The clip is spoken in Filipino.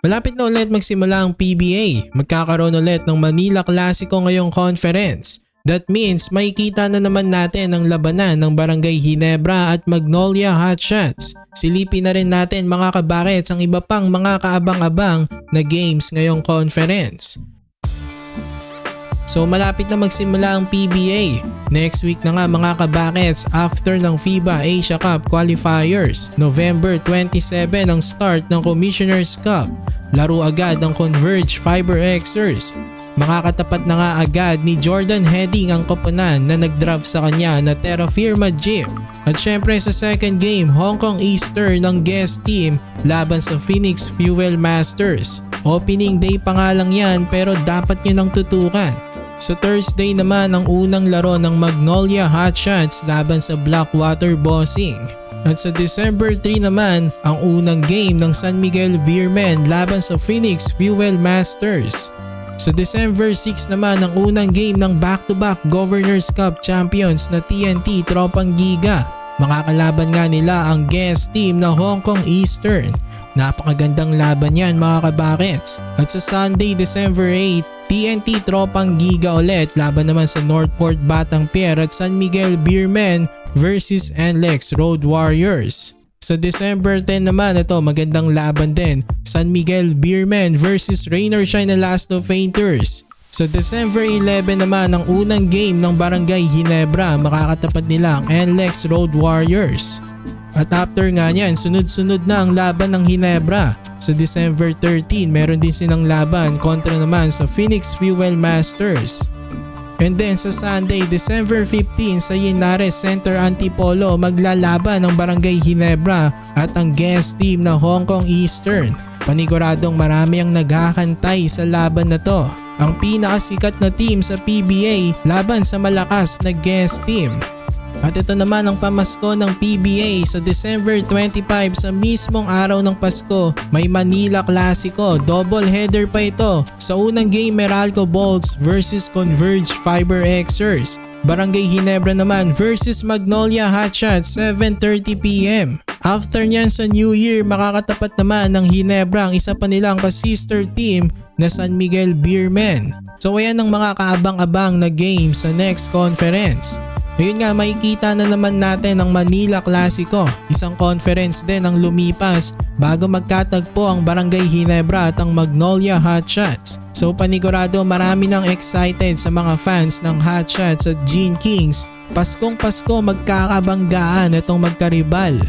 Malapit na ulit magsimula ang PBA. Magkakaroon ulit ng Manila Clasico ngayong conference. That means makikita na naman natin ang labanan ng Barangay Ginebra at Magnolia Hotshots. Silipin na rin natin mga kabakets ang iba pang mga kaabang-abang na games ngayong conference. So malapit na magsimula ang PBA. Next week na nga mga kabakets after ng FIBA Asia Cup Qualifiers. November 27 ang start ng Commissioner's Cup. Laro agad ang Converge Fiber Xers. Makakatapat na nga agad ni Jordan Heading ang koponan na nagdraft sa kanya na Terra Firma Jeep. At syempre sa second game, Hong Kong Eastern ng guest team laban sa Phoenix Fuel Masters. Opening day pa nga lang yan pero dapat nyo nang tutukan. Sa Thursday naman ang unang laro ng Magnolia Hotshots laban sa Blackwater Bossing. At sa December 3 naman ang unang game ng San Miguel Beermen laban sa Phoenix Fuel Masters. Sa December 6 naman ang unang game ng back-to-back Governors Cup champions na TNT Tropang Giga. Makakalaban nga nila ang guest team na Hong Kong Eastern. Napakagandang laban yan mga kabakets. At sa Sunday, December 8, TNT Tropang Giga ulit laban naman sa Northport Batang Pier at San Miguel Beermen versus NLEX Road Warriors. Sa December 10 naman ito magandang laban din, San Miguel Beermen versus Rain or Shine na Last of Fainters. Sa December 11 naman ang unang game ng Barangay Ginebra, makakatapat nila ang NLEX Road Warriors. At after nga niyan, sunod-sunod na ang laban ng Ginebra. Sa December 13, meron din silang laban kontra naman sa Phoenix Fuel Masters. And then sa Sunday, December 15 sa Linares Center Antipolo, maglalaban ng Barangay Ginebra at ang guest team na Hong Kong Eastern. Paniguradong marami ang naghahantay sa laban na to. Ang pinakasikat na team sa PBA laban sa malakas na guest team. At ito naman ang pamasko ng PBA sa December 25 sa mismong araw ng Pasko. May Manila Clasico, double header pa ito. Sa unang game Meralco Bolts versus Converge Fiber Xers. Barangay Ginebra naman versus Magnolia Hotshots 7:30 PM. After nyan sa New Year makakatapat naman ng Ginebra ang isa pa nilang ka-sister team na San Miguel Beermen. So ayan ang mga kaabang-abang na games sa next conference. Ayun nga, makikita na naman natin ang Manila Clasico. Isang conference din ang lumipas bago magkatagpo ang Barangay Ginebra at ang Magnolia Hotshots. So panigurado marami nang excited sa mga fans ng Hotshots at Gene Kings. Paskong Pasko magkakabanggaan itong magkaribal.